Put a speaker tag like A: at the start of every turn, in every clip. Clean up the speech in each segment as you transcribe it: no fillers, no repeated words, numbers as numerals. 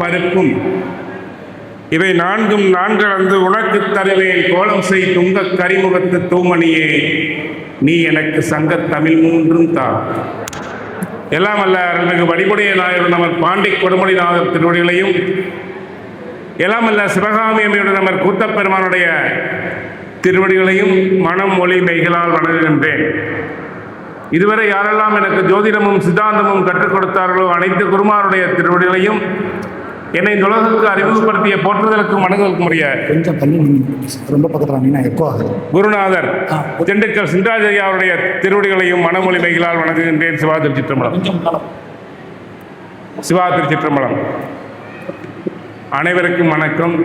A: பருப்பும் இவை நான்கும் நான்கலந்து உனக்கு தருவேன் கோலம் செய் துங்க கரிமுகத்து தூமணியே நீ எனக்கு சங்க தமிழ் மூன்றும் தா. எல்லாம் அல்ல அருள்மிகு வடிவுடைய நாயர் நமர் பாண்டி கொடுமொழிநாதர் திருவடிகளையும் எல்லாம் அல்ல சிவகாமி அம்மையுடைய நமர் கூத்தப்பெருமானுடைய திருவடிகளையும் மனம் மொழி மெய்களால் வணங்குகின்றேன். இதுவரை யாரெல்லாம் எனக்கு ஜோதிடமும் சித்தாந்தமும் கற்றுக் கொடுத்தார்களோ அனைத்து குருமாருடைய திருவடிகளையும் என்னை இந்த உலகுக்கு அறிமுகப்படுத்திய போற்றுதலுக்கும் வணங்குவதற்கும் உரிய
B: கொஞ்சம் தள்ளி ரொம்ப பக்கத்தில் எக்கோ ஆகுது
A: குருநாதர் திண்டுக்கல் சின்ராஜய்யா அவருடைய திருவடிகளையும் மனமொழி மைகளால் வணங்குகின்றேன். சிவா திருச்சிற்றம்பலம். சிவா திருச்சிற்றம்பலம். அனைவருக்கும் வணக்கம்.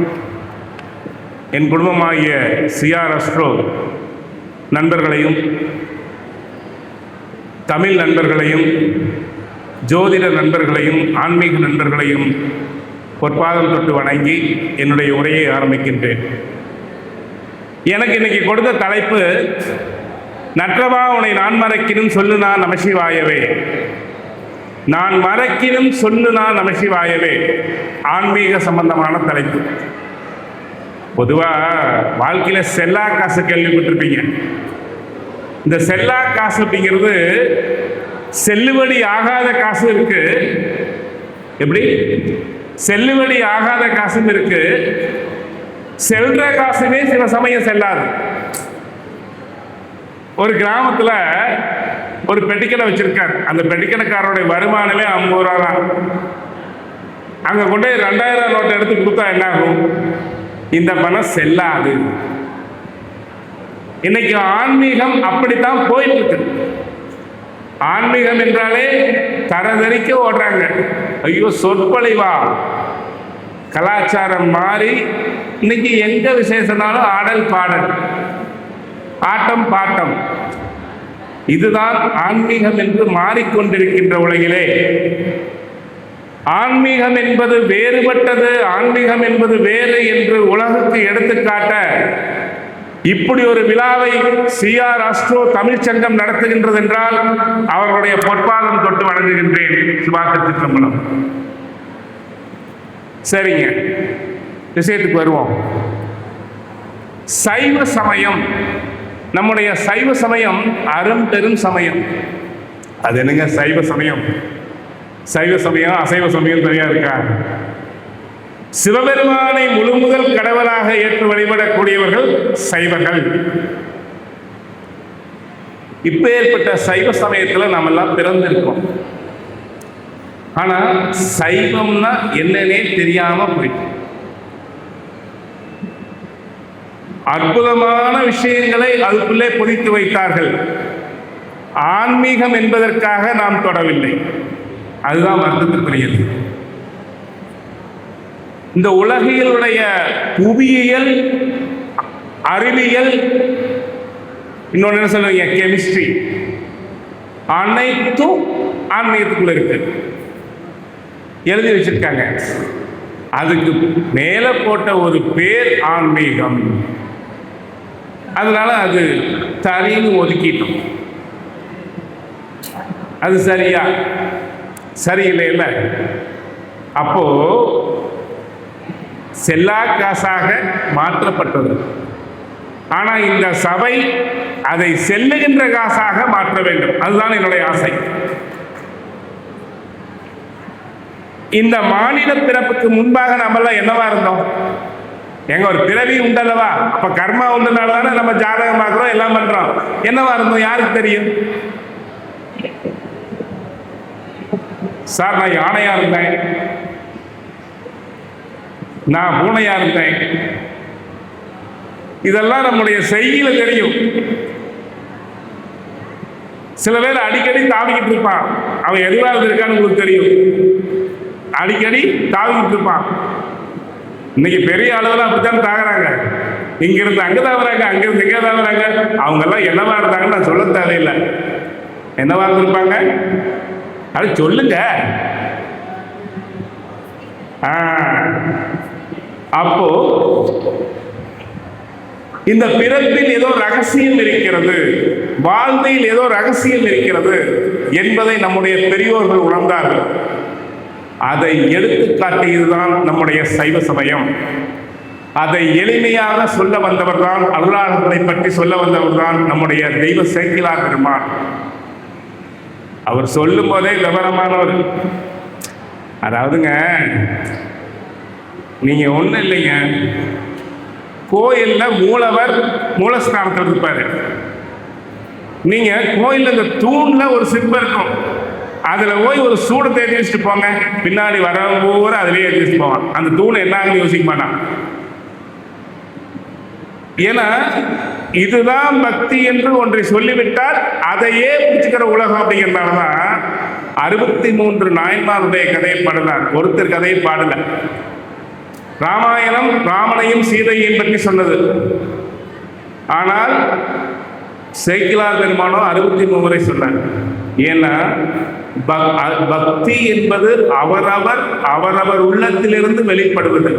A: என் குடும்பமாகிய சிஆர் அஸ்ட்ரோ நண்பர்களையும் தமிழ் நண்பர்களையும் ஜோதிட நண்பர்களையும் ஆன்மீக நண்பர்களையும் பொற்பாதம் தொட்டு வணங்கி என்னுடைய உரையை ஆரம்பிக்கின்றேன். எனக்கு இன்னைக்கு கொடுத்த தலைப்பு நற்றவா உன்னை நான் மறக்கினும் சொல்லு நான் நமசிவாயவே. நான் மறக்கினும் சொல்லு நான் நமசிவாயவே. ஆன்மீக சம்பந்தமான தலைப்பு. பொதுவாக வாழ்க்கையில் செல்லா காசு கேள்விப்பட்டிருப்பீங்க. இந்த செல்லா காசு அப்படிங்கிறது செல்லுபடி ஆகாத காசு இருக்கு. எப்படி? செல்லுபடி ஆகாத காசும் இருக்கு. செல்ற காசுமே சில சமயம் செல்லாது. ஒரு கிராமத்தில் ஒரு பெட்டிக்கடை வச்சிருக்கார். அந்த பெட்டிக்கடைக்காரருடைய வருமானமே 50 ரூபா தான். அங்கே கொண்டு 2000 நோட்டை எடுத்து கொடுத்தா என்ன ஆகும்? இந்த பணம் செல்லாது. இன்னைக்கு ஆன்மீகம் அப்படித்தான் போயிட்டு இருக்கு. ஆன்மீகம் என்றாலே தரதறிக்க ஓடுறாங்க. ஐயோ சொற்பொழிவா, கலாச்சாரம் மாறி இன்னைக்கு எங்க விசேஷனாலும் ஆடல் பாடல், ஆட்டம் பாட்டம், இதுதான் ஆன்மீகம் என்று மாறிக்கொண்டிருக்கின்ற உலகிலே ஆன்மீகம் என்பது வேறுபட்டது, ஆன்மீகம் என்பது வேறு என்று உலகுக்கு எடுத்துக்காட்ட இப்படி ஒரு விழாவை சிஆர் அஸ்ட்ரோ தமிழ் சங்கம் நடத்துகின்றது என்றால் அவர்களுடைய பொற்பாதம் தொட்டு வணங்குகின்றேன். சிவாக்கத்திற்கம்பலம். சரிங்க, விஷயத்துக்கு வருவோம். சைவ சமயம், நம்முடைய சைவ சமயம் அரும் பெரும் சமயம். அது என்னங்க சைவ சமயம்? சைவ சமயம் அசைவ சமயம் தனியா இருக்கா? சிவபெருமானை முழு முதல் கடவுளாக ஏற்று வழிபடக்கூடியவர்கள் சைவர்கள். இப்ப ஏற்பட்ட சைவ சமயத்தில் நம்ம எல்லாம் பிறந்திருக்கோம். ஆனா சைவம்னா என்னன்னே தெரியாம போயிட்டு அற்புதமான விஷயங்களை அதுக்குள்ளே பொதித்து வைத்தார்கள். ஆன்மீகம் என்பதற்காக நாம் தொடவில்லை. அதுதான் வருத்தத்திற்குரியது. இந்த உலகியலுடைய புவியியல், அறிவியல், இன்னொன்று என்ன சொல்லுவீங்க, கெமிஸ்ட்ரி, அனைத்தும் ஆன்மீகத்துக்குள்ள இருக்கு, எழுதி வச்சிருக்காங்க. அதுக்கு மேல போட்ட ஒரு பேர் ஆன்மீகம். அதனால அது தனின்னு ஒதுக்கிட்டோம். அது சரியா? சரியில்லை. இல்லை. அப்போ செல்லா காசாக மாற்றப்பட்டது. ஆனால் இந்த சபை அதை செல்லுகின்ற காசாக மாற்ற வேண்டும். அதுதான் என்னுடைய ஆசை. இந்த மாநில பிறப்புக்கு முன்பாக நம்மளாம் என்னவா இருந்தோம்? எங்க ஒரு பிறவி உண்டல்லவா? அப்ப கர்மா உண்டுனால தானே நம்ம ஜாதகம் பார்க்கிறோம், எல்லாம் பண்றோம். என்னவா இருந்தோம் யாருக்கு தெரியும்? சார் நான் யானையா இருந்தேன், நான் பூனையா இருந்தேன், இதெல்லாம் நம்முடைய செய்தியில தெரியும். சில பேர் அடிக்கடி தாவிக்கிட்டு இருப்பான். அவன் எதிராக இருக்கான்னு உங்களுக்கு தெரியும். அடிக்கடி தாவிக்கிட்டு இருப்பான். இன்னைக்கு பெரிய அளவில் அப்படித்தான் தாக்குறாங்க. இங்கிருந்து அங்கே தாக்குறாங்க, அங்கிருந்து இங்கே தாக்குறாங்க. அவங்க எல்லாம் என்னவா இருந்தாங்கன்னு நான் சொல்ல தேவையில்லை. என்னவா இருந்திருப்பாங்க அது சொல்லுங்க. அப்போ இந்த பிறப்பில் ஏதோ ரகசியம் இருக்கிறது, வாழ்வில் ஏதோ ரகசியம் இருக்கிறது என்பதை நம்முடைய பெரியோர்கள் உணர்ந்தார்கள். அதை எடுத்து காட்டியதுதான் நம்முடைய சைவ சமயம். அதை எளிமையாக சொல்ல வந்தவர் தான், அருளாளர்களை பற்றி சொல்ல வந்தவர் தான் நம்முடைய தெய்வ சேக்கிழார் பெருமான். அவர் சொல்லும் போதே விவரமானவர். அதாவதுங்க, நீங்க ஒண்ணும் இல்லைங்க, கோயில்ல மூலவர் மூலஸ்தானத்தில் இருப்பாரு. நீங்க கோயில்ல இந்த தூண்ல ஒரு சிற்பம் இருக்கும், அதுல போய் ஒரு சூடை தேடி வச்சுட்டு போங்க, பின்னாடி வரவங்க பூரா அதுலயே ஏற்றி வச்சுட்டு போவான். அந்த தூணை என்னாங்கன்னு யோசிக்க மாட்டான். ஏன்னா இதுதான் பக்தி என்று ஒன்றை சொல்லிவிட்டால் அதையே பிடிச்சுக்கிற உலகம். அப்படிங்கிறதுனாலதான் 63 நாயன்மாருடைய கதையை பாடுறார், ஒருத்தர் கதையை பாடல. ராமாயணம் ராமனையும் சீதையையும் பற்றி சொன்னது. ஆனால் சேக்கிழார் பெருமானோ 63 முறை சொன்னார். ஏன்னா பக்தி என்பது அவரவர் உள்ளத்திலிருந்து வெளிப்படுவது.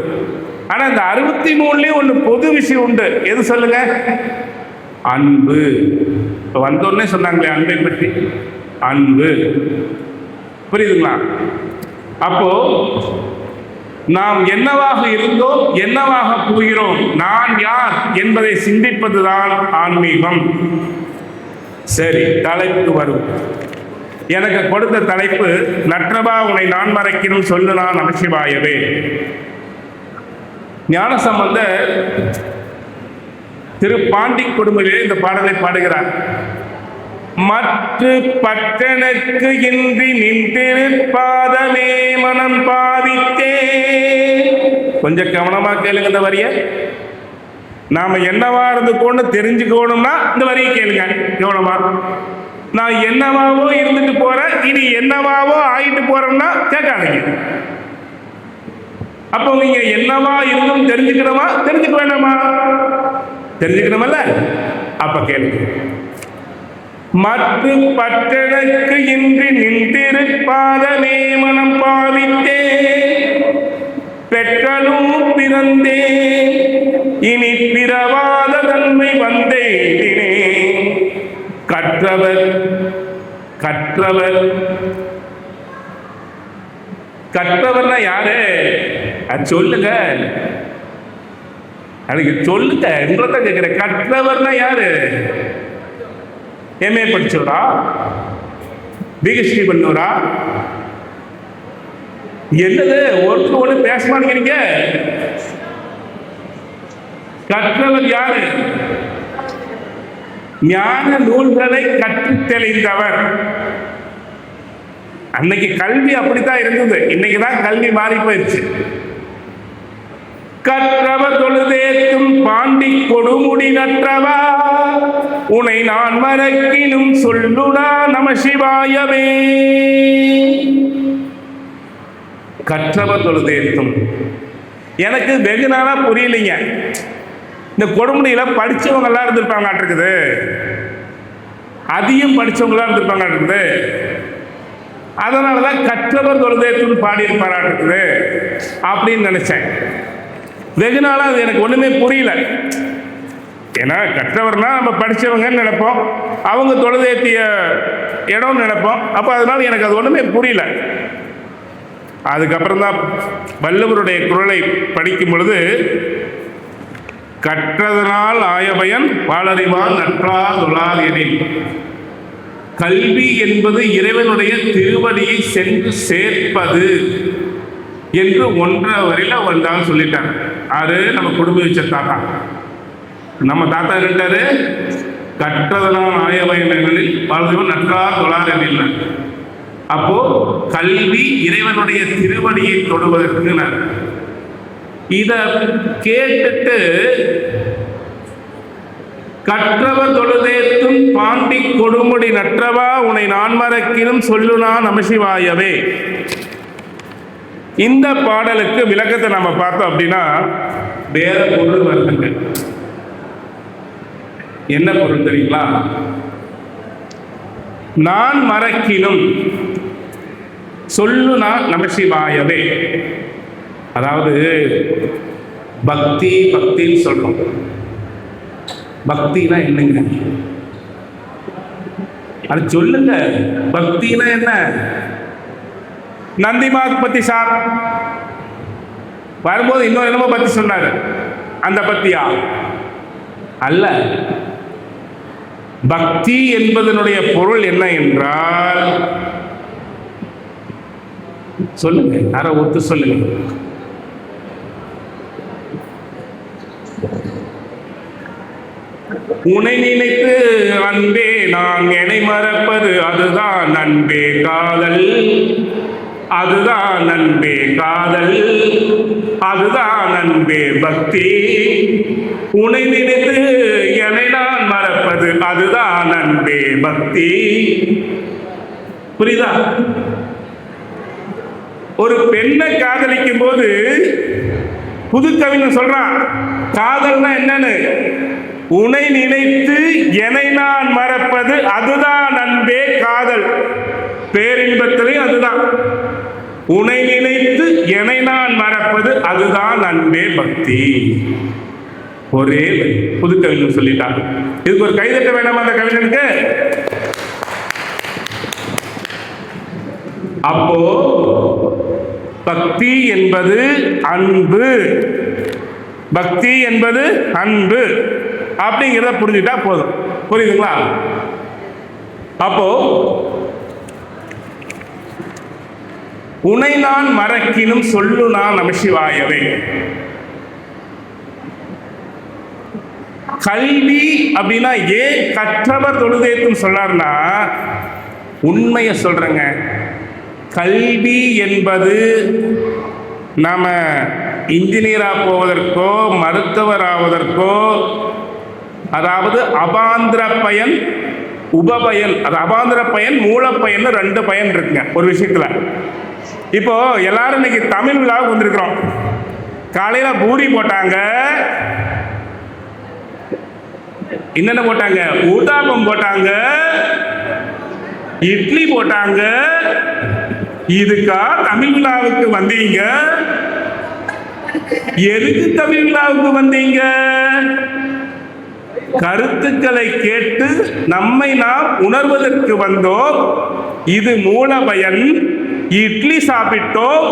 A: ஆனா இந்த 63லயும் ஒண்ணு பொது விஷயம் உண்டு. எது சொல்லுங்க? அன்பு. இப்ப வந்தோடனே சொன்னாங்களே அன்பை பற்றி, அன்பு. புரியுதுங்களா? அப்போ நாம் என்னவாக இருந்தோம், என்னவாக போகிறோம், நான் யார் என்பதை சிந்திப்பதுதான் ஆன்மீகம். சரி, தலைப்புக்கு வரும். எனக்கு கொடுத்த தலைப்பு நற்றவா உன்னை நான் மறைக்கணும் சொல்லு நான் நமசிவாயவே. ஞானசம்பந்தர் திருப்பாண்டி கொடுமையிலே இந்த பாடலை பாடுகிறார். மற்ற பற்றனுக்கு இன்றி நின்றிருப்பாதமே மனம் பாவித்தே. கொஞ்சம் கவனமா கேளுங்க இந்த வரிய. நாம என்னவா இருந்து கொண்டு தெரிஞ்சுக்கணும்னா இந்த வரியை கேளுங்க கவனமா. நான் என்னவாவோ இருந்துட்டு போறேன், இனி என்னவாவோ ஆயிட்டு போறோம்னா கேட்காதீங்க. அப்போ நீங்க என்னவா இருந்தும் தெரிஞ்சுக்கணுமா, தெரிஞ்சுக்க வேண்டாமா? தெரிஞ்சுக்கணுமல்ல? அப்ப கேளுங்க. மற்ற பற்றனுக்கு இன்றி நின்றிருப்பாதமே மனம் பாவித்தே. பெற்றலும் பிறந்தே இனி பிறவாத தன்மை வந்தேனே. கற்றவர் கற்றவர் கற்றவர்னா யாரு? அது சொல்லுங்க, அதுக்கு சொல்லுங்க. உங்களை கேட்கிறேன், கற்றவர்னா யாரு? எம்ஏ படிச்சவரா, பிஹெச்டி பண்ணவரா? என்னது ஒருத்தர் ஒண்ணு பேச மாட்டேங்கிறீங்க? கற்றவர் யாரு? ஞான நூல்களை கற்று தெளிந்தவர். அன்னைக்கு கல்வி அப்படித்தான் இருந்தது, இன்னைக்குதான் கல்வி மாறி போயிடுச்சு. கற்றவர் தொழுதேத்தும் பாண்டி கொடுமுடி நற்றவா உனை நான் மறக்கினும் சொல்லுடா நமசிவாயவே. கற்றவர் தொழுதேத்தும். எனக்கு வெகு நாளா புரியலைங்க. இந்த கொடுமுடியில படிச்சவங்க எல்லாம் இருந்திருப்பாங்க இருக்குது, அதிகம் படிச்சவங்களா இருந்திருப்பாங்க இருக்குது. அதனாலதான் கற்றவர் தொழுதேத்தும் பாடியிருப்பாராட்டுக்குது அப்படின்னு நினைச்சேன். வெகு நாளா அது எனக்கு ஒண்ணுமே புரியல. ஏன்னா கற்றவர்னா நம்ம படிச்சவங்கன்னு நினைப்போம், அவங்க தொழுதேத்திய இடம்னு நினைப்போம். அப்ப அதனால எனக்கு அது ஒண்ணுமே புரியல. அதுக்கப்புறம் தான் வள்ளுவருடைய குறளை படிக்கும் பொழுது, கற்றதனால் ஆயபயன் பாலறிவான் நற்றா தொழார் எனில். கல்வி என்பது இறைவனுடைய திருவடியை சென்று சேர்ப்பது என்று 1 வரியில வந்தாலும் சொல்லிட்டாங்க. அது நம்ம குடும்ப வச்ச தாத்தா. நம்ம தாத்தா இருந்தாரு, கற்றதனால் ஆயபயன் எனில் பாலறிவான் நற்றா தொழார் எனில். அப்போ கல்வி இறைவனுடைய திருவடியை தொடுவதற்கு. இத கேட்டுட்டு கற்றவர் தொழுதேத்தும் பாண்டி கொடுமுடி நற்றவா உனை நான் மறக்கினும் சொல்லுனா நமசிவாயவே. இந்த பாடலுக்கு விளக்கத்தை நம்ம பார்த்தோம் அப்படின்னா வேற பொருள் வருதுங்க. என்ன பொருள் தெரியுங்களா? நான் மறக்கினும் சொல்லுனா நமசிவாயவே. அதாவது பக்தி பக்தின்னு சொல்றோம். பக்தினா என்னங்க? அது சொல்லுங்க. பக்தினா என்ன? நந்திமாக் பத்தி சார் வரும்போது இன்னொரு என்னமோ பத்தி சொன்னாரு. அந்த பத்தியா அல்ல. பக்தி என்பதனுடைய பொருள் என்ன என்றால், சொல்லுங்க, யாரோ ஒத்து சொல்லுங்க. உன்னை நினைத்து அன்பே நான் என்னை மறப்பது, அதுதான் அன்பே காதல், அதுதான் அன்பே காதல், அதுதான் அன்பே பக்தி. உன்னை நினைத்து என்னை நான் மறப்பது, அதுதான் அன்பே பக்தி. புரியுதா? ஒரு பெண்ணை காதலிக்கும் போது புதுக்கவிஞன் சொல்றான், காதல்னா என்னன்னு, உன்னை நினைத்து என்னை நான் மறப்பது, அதுதான் அன்பே காதல். பேரின்பத்திலையும் அதுதான். உன்னை நினைத்து என்னை நான் மறப்பது, அதுதான் அன்பே பக்தி. ஒரே புதுக்கவிஞன் சொல்லிட்டாங்க. இதுக்கு ஒரு கைதட்ட வேண்டாமா அந்த கவிஞனுக்கு? அப்போ பக்தி என்பது அன்பு, பக்தி என்பது அன்பு அப்படிங்கிறத புரிஞ்சுட்டா போதும். புரியுதுங்களா? அப்போ உனை நான் மறக்கினும் சொல்லு நான் நமசிவாயவே. கல்வி அப்படின்னா ஏன் கற்றவர் தொழுதேத்தும் சொன்னார்னா, உண்மையை சொல்றேங்க. கல்வி என்பது நாம இன்ஜினியராக போவதற்கோ மருத்துவர் ஆவதற்கோ, அதாவது அபாந்திர பயன் உபபயன், அது அபாந்திர பயன் மூலப்பயன் ரெண்டு பயன் இருக்குங்க ஒரு விஷயத்துல. இப்போ எல்லாரும் இன்னைக்கு தமிழ் விழாவுக்கு வந்திருக்கிறோம். காலையில பூரி போட்டாங்க, என்னென்ன போட்டாங்க, ஊதாப்பம் போட்டாங்க, இட்லி போட்டாங்க. இதுக்கா தமிழ் விழாவுக்கு வந்தீங்க? எதுக்கு தமிழ் விழாவுக்கு வந்தீங்க? கருத்துக்களை கேட்டு நம்மை நாம் உணர்வதற்கு வந்தோம். இது மூல பயன். இட்லி சாப்பிட்டோம்,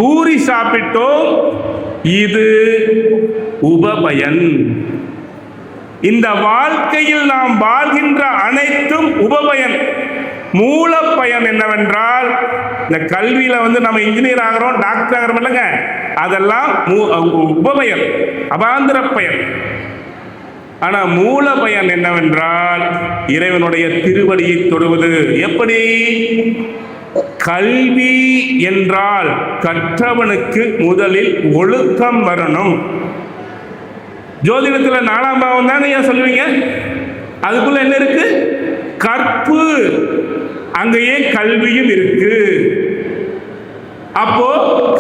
A: பூரி சாப்பிட்டோம், இது உபபயன். இந்த வாழ்க்கையில் நாம் வாழ்கின்ற அனைத்தும் உபபயன். மூல பயன் என்னவென்றால், இந்த கல்வியில நம்ம இன்ஜினியர் ஆகிறோம், டாக்டர் ஆகிறோம் இல்லைங்க, அதெல்லாம் உபபயன், அபாந்திர பயன். ஆனா மூல பயன் என்னவென்றால், இறைவனுடைய திருவடியை தொடுவது. எப்படி? கல்வி என்றால் கற்றவனுக்கு முதலில் ஒழுக்கம் வரணும். ஜோதிடத்தில் 4ஆம் பாவம் தானே ஏன் சொல்லுவீங்க? அதுக்குள்ள என்ன இருக்கு? கற்பு. அங்கேயே கல்வியும் இருக்கு. அப்போ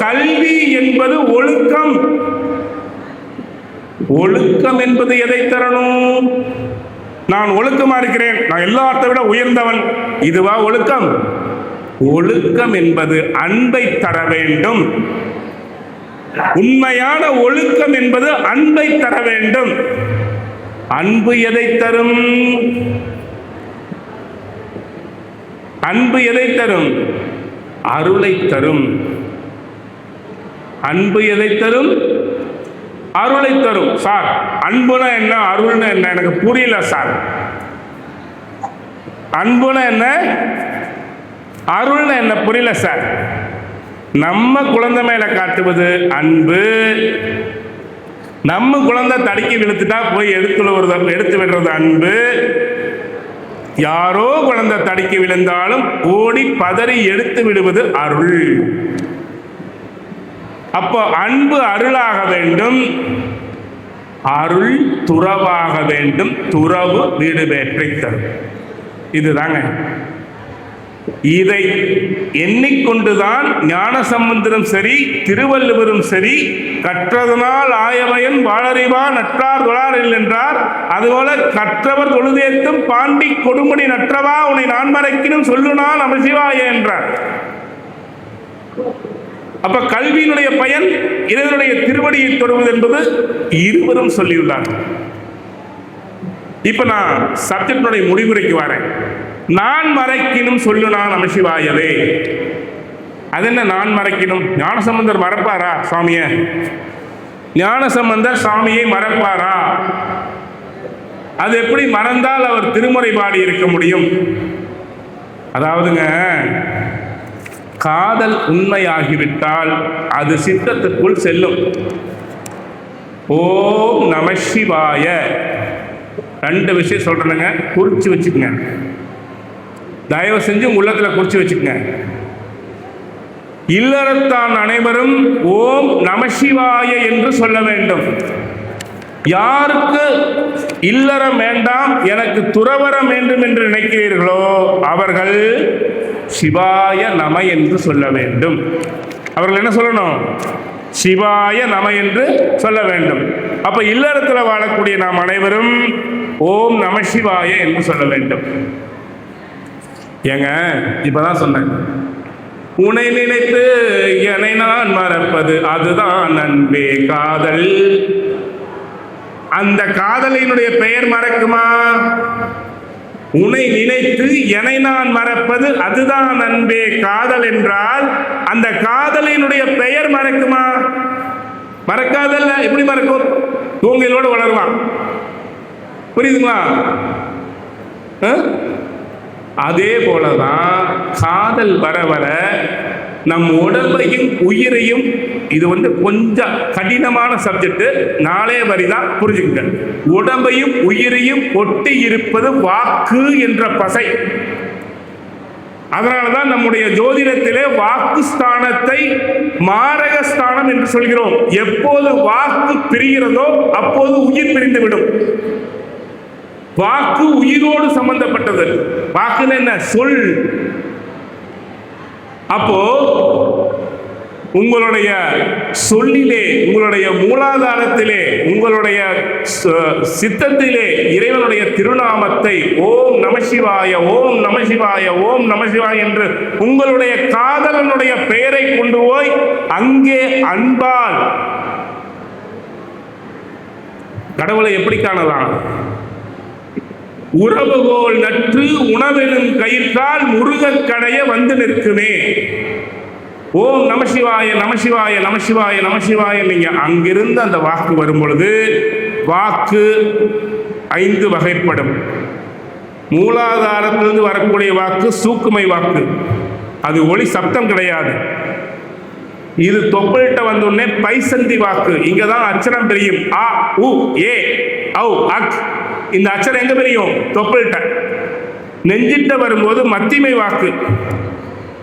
A: கல்வி என்பது ஒழுக்கம். ஒழுக்கம் என்பது எதை தரணும்? நான் ஒழுக்கமா இருக்கிறேன், நான் எல்லாத்தை விட உயர்ந்தவன், இதுவா ஒழுக்கம்? ஒழுக்கம் என்பது அன்பை தர வேண்டும். உண்மையான ஒழுக்கம் என்பது அன்பை தர வேண்டும். அன்பு எதை தரும்? அன்பு எதை தரும்? அருளை தரும். அன்பு எதை தரும்? அருளை தரும். சார், அன்புனா என்ன, அருள்னா என்ன? எனக்கு புரியல சார். அன்புனா என்ன, அருள்னா என்ன? புரியல சார். நம்ம குழந்தை மேல காட்டுவது அன்பு. நம்ம குழந்தை தடுக்கி விழுத்துட்டா போய் எடுத்து விடுறது அன்பு. யாரோ குழந்தை தடுக்கி விழுந்தாலும் ஓடி பதறி எடுத்து விடுவது அருள். அப்போ அன்பு அருளாக வேண்டும், அருள் துறவாக வேண்டும். துறவு வீடு வேற்றை தரும். இதுதாங்க. இதை எண்ணிக்கொண்டுதான் ஞானசம்பந்தரும் சரி, திருவள்ளுவரும் சரி, கற்றதனால் ஆயவயன் வாழறிவா நற்றார் தொழாரில் என்றார். அதுபோல கற்றவர் தொழுதேத்தும் பாண்டி கொடுமுடி நற்றவா உன்னை நான் மறைக்கினும் சொல்லுனா நமசிவாய என்றார். அப்ப கல்வியினுடைய பயன் இறைவனுடைய திருவடியை தொடுவது என்பது இருவரும் சொல்லியுள்ளார். இப்ப நான் சப்ஜெக்டினுடைய முடிவுரைக்கு வரேன். நான் மறைக்கினும் சொல்லுனா நமசிவாயவே. அது என்ன நான் மறைக்கணும்? ஞானசம்பந்தர் மறப்பாரா சுவாமிய? ஞானசம்பந்தர் சாமியை மறப்பாரா? அது எப்படி மறந்தால் அவர் திருமுறை பாடி இருக்க முடியும்? அதாவதுங்க, காதல் உண்மையாகிவிட்டால் அது சித்தத்துக்குள் செல்லும். ஓம் நம சிவாய. 2 விஷயம் சொல்றேனுங்க, குறிச்சு வச்சுக்கங்க. தயவு செஞ்சு உங்க உள்ளத்துல குறிச்சு வச்சுக்கங்க. இல்லறத்தான் அனைவரும் ஓம் நம சிவாய என்று சொல்ல வேண்டும். யாருக்கு இல்லறம் வேண்டாம், எனக்கு துறவரம் வேண்டும் என்று நினைக்கிறீர்களோ அவர்கள் சிவாய நம என்று சொல்ல வேண்டும். அவர்கள் என்ன சொல்லணும்? சிவாய நம என்று சொல்ல வேண்டும். அப்ப இல்லறத்தில் வாழக்கூடிய நாம் அனைவரும் ஓம் நம சிவாய என்று சொல்ல வேண்டும். ஏங்க, இப்பதான் சொன்னேன், உன்னை நினைத்து என்னை நான் மறப்பது அதுதான் அன்பே காதல். அந்த காதலினுடைய பெயர் மறக்குமா? உன்னை நினைத்து என்னை நான் மறப்பது அதுதான் அன்பே காதல் என்றால் அந்த காதலினுடைய பெயர் மறக்குமா? மறக்காதல்ல. எப்படி மறக்கும்? தூங்கிலோடு வளருவான். புரியுதுங்களா? அதே போலதான் காதல் வர வர நம் உடம்பையும் உயிரையும், இது கொஞ்சம் கடினமான சப்ஜெக்ட், 4 வரிதான் புரிஞ்சுக்க. உடம்பையும் உயிரையும் ஒட்டி இருப்பது வாக்கு என்ற பசை. அதனாலதான் நம்முடைய ஜோதிடத்திலே வாக்கு ஸ்தானத்தை மாரக ஸ்தானம் என்று சொல்கிறோம். எப்போது வாக்கு பிரிகிறதோ அப்போது உயிர் பிரிந்துவிடும். வாக்கு உயிரோடு சம்பந்தப்பட்டது. வாக்குன்னு என்ன? சொல். அப்போ உங்களுடைய சொல்லிலே, உங்களுடைய மூலாதாரத்திலே, உங்களுடைய சித்தத்திலே இறைவனுடைய திருநாமத்தை ஓம் நமசிவாய, ஓம் நமசிவாய, ஓம் நமசிவாய என்று உங்களுடைய காதலனுடைய பெயரை கொண்டு போய் அங்கே அன்பால் கடவுளை எப்படி காணலாம்? உறவுகோல் நற்று உணவெனும் கயிற்றால் முருகக் கடைய வந்து நிற்குமே. ஓம் நமசிவாய நமசிவாய நமசிவாய நமசிவாய. நீங்க அங்கிருந்து அந்த வாக்கு வரும் பொழுது, வாக்கு 5 வகைப்படும். மூலாதாரத்திலிருந்து வரக்கூடிய வாக்கு சூக்குமை வாக்கு, அது ஒளி சப்தம் கிடையாது. இது தொப்புள்கிட்ட வந்தோடனே பைசந்தி வாக்கு, இங்கதான் அச்சரம் தெரியும். ஆ உ ஏ ஔ அக், இந்த அச்சரம் எங்க தெரியும்? தொப்புள்கிட்ட. நெஞ்சிட்ட வரும்போது மத்திமை வாக்கு,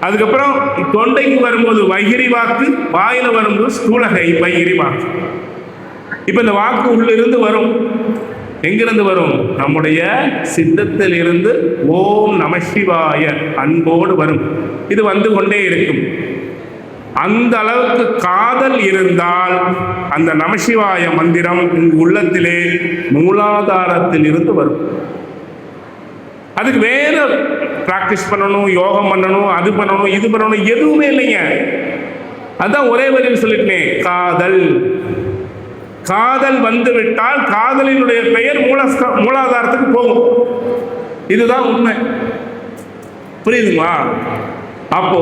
A: அதுக்கப்புறம் தொண்டைக்கு வரும்போது வைகிரி வாக்கு, வாயில வரும்போது ஸ்தூலகை வைகிரி வாக்கு. இப்ப இந்த வாக்கு உள்ளிருந்து வரும். எங்கிருந்து வரும்? நம்முடைய சித்தத்தில் இருந்து ஓம் நமசிவாய அன்போடு வரும். இது வந்து கொண்டே இருக்கும். அந்த அளவுக்கு காதல் இருந்தால் அந்த நமசிவாய மந்திரம் உள்ளத்திலே மூலாதாரத்தில் இருந்து வரும். அதுக்கு வேற பிராக்டிஸ் பண்ணணும், யோகம் பண்ணணும், அது பண்ணணும், இது பண்ணணும், எதுவுமே இல்லைங்க. அதான் ஒரே வழியில் சொல்லிட்டேன், காதல். காதல் வந்து விட்டால் காதலினுடைய பெயர் மூலாதாரத்துக்கு போகும். இதுதான் உண்மை. புரியுதுங்களா? அப்போ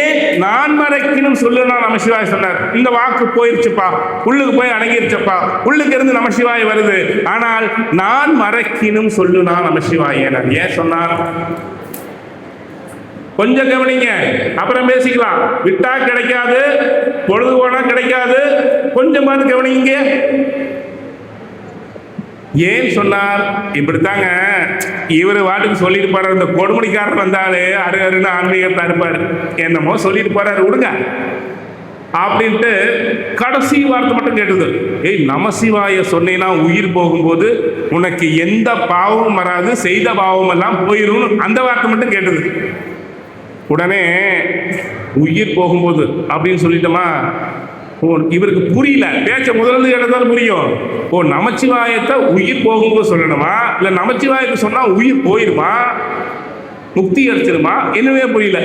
A: ஏன் நான் மறைக்கணும் சொல்லுனா நமசிவாய சொன்னார். இந்த வாக்கு போயிருச்சுப்பா, உள்ளுக்கு போய் அடங்கிருச்சப்பா, உள்ளுக்கு இருந்து நமசிவாய வருது. ஆனால் நான் மறைக்கணும் சொல்லுனா நமசிவாய ஏன் சொன்னார்? கொஞ்சம் கவனிங்க, அப்புறம் பேசிக்கலாம். விட்டா கிடைக்காது, பொழுது போனா கிடைக்காது. கொஞ்சம் பார்த்து கவனிங்க. ஏன் சொன்னார்? இப்படித்தாங்க இவர் வாட்டுக்கு சொல்லிட்டு போறாரு. இந்த கொடுமணிக்காரர் வந்தாலே அருன்னு ஆன்மீகத்தை இருப்பாரு, என்னமோ சொல்லிட்டு போறாரு, விடுங்க அப்படின்ட்டு கடைசி வார்த்தை மட்டும் கேட்டது. ஏய், நமசிவாய சொன்னேன்னா உயிர் போகும்போது உனக்கு எந்த பாவமும் வராது, செய்த பாவம் எல்லாம் போயிடும், அந்த வார்த்தை மட்டும் கேட்டது. உடனே உயிர் போகும்போது அப்படின்னு சொல்லிட்டோமா, இவருக்கு புரியல. பேச்ச முதல்ல கேட்டதாலும் புரியும். ஓ, நமச்சிவாயத்தை உயிர் போகும்போது சொல்லணுமா, இல்ல நமச்சிவாயத்தை சொன்னா உயிர் போயிருமா, முக்தி அடிச்சிருமா, என்னவே புரியல.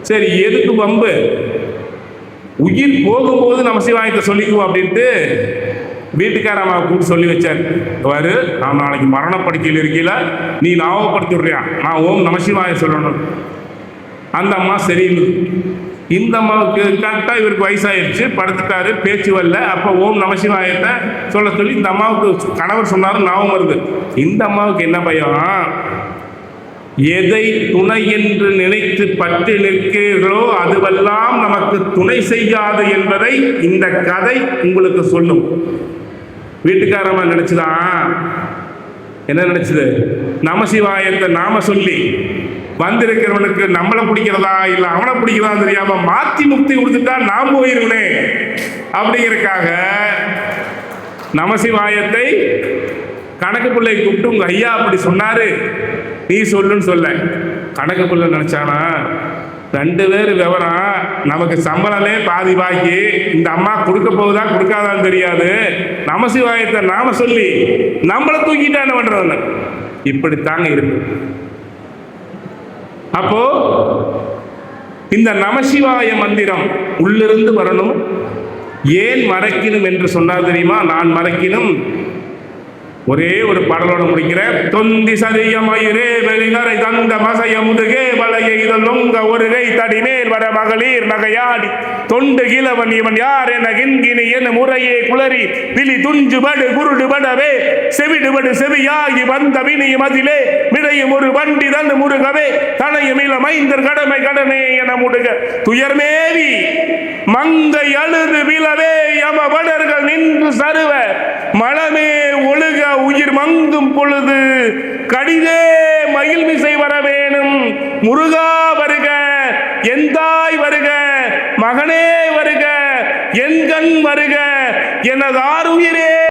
A: சரி, எதுக்கு வம்பு? உயிர் போகும்போது நமசிவாயத்தை சொல்லிக்குவோம் அப்படின்ட்டு வீட்டுக்கார அம்மா கூப்பிட்டு சொல்லி வச்சார். வாரு, நான் நாளைக்கு மரணப்படுக்கையில் இருக்கல, நீ ஞாபகப்படுத்தி விடுறியா, நான் ஓம் நமசிவாய சொல்லணும். அந்த அம்மா சரின்னு இந்த அம்மாவுக்கு கரெக்டாக இவருக்கு வயசாயிருச்சு, படுத்துட்டாரு, பேச்சு வரல. அப்போ ஓம் நமசிவாயத்தை சொல்ல சொல்லி இந்த அம்மாவுக்கு கணவர் சொன்னாரு, ஞாபகம் வருது. இந்த அம்மாவுக்கு என்ன பயம்? எதை துணை என்று நினைத்து பற்றி நிற்கிறீர்களோ அதுவெல்லாம் நமக்கு துணை செய்யாது என்பதை இந்த கதை உங்களுக்கு சொல்லும். வீட்டுக்காரமா நினைச்சுதான், என்ன நினைச்சது? நமசிவாயத்தை நாம சொல்லி வந்திருக்கிறவனுக்கு நம்மளை பிடிக்கிறதா இல்லை அவனை பிடிக்கிறதா தெரியாம மாத்தி முக்தி கொடுத்துட்டா நான் போயிருவேனே அப்படிங்கிறதுக்காக நமசிவாயத்தை கணக்கு பிள்ளை கூப்பிட்டு உங்க ஐயா அப்படி சொன்னாரு, நீ சொல்லுன்னு சொல்ல. கணக்கு பிள்ளை நினைச்சானா, 2 பேர் விவரம், நமக்கு சம்பளமே பாதி பாக்கி, இந்த அம்மா கொடுக்க போகுதா கொடுக்காதான்னு தெரியாது, நமசிவாயத்தை நாம சொல்லி நம்மளை தூக்கிட்டா என்ன பண்றது? இப்படித்தாங்க இருக்கு. அப்போ இந்த நமசிவாய மந்திரம் உள்ளிருந்து வரணும். ஏன் மறைக்கணும் என்று சொன்னார் தெரியுமா? நான் மறைக்கணும். ஒரே ஒரு பாடலோட முடிக்கிறேன். தொந்தி சரிய மயிரே வெளிநரை தந்த மசைய முதுகே வளைய இதழ் உங்க ஒரு கை தடிமேல் வர மகளிர் நகையாடி தொண்டு கிழவன் இவன் யார் என கிண்கினி என முறையே குளறி விழி துஞ்சுபடு குருடுபடவே செவிடுபடு செவியாகி வந்த வினியும் அதிலே விடையும் ஒரு வண்டி தந்து முருகவே தனையும் இள மைந்தர் கடமை கடனே என முடுக துயர்மேவி மங்கை அழுது விழவே யம வடர்கள் நின்று சருவ மலமே ஒழுக உயிர் மங்கும் பொழுது கடிதே மகிழ்மிசை வர வேணும். முருகா வருக, எந்தாய் வருக, மகனே வருக, என் கண் வருக, எனதார் உயிரே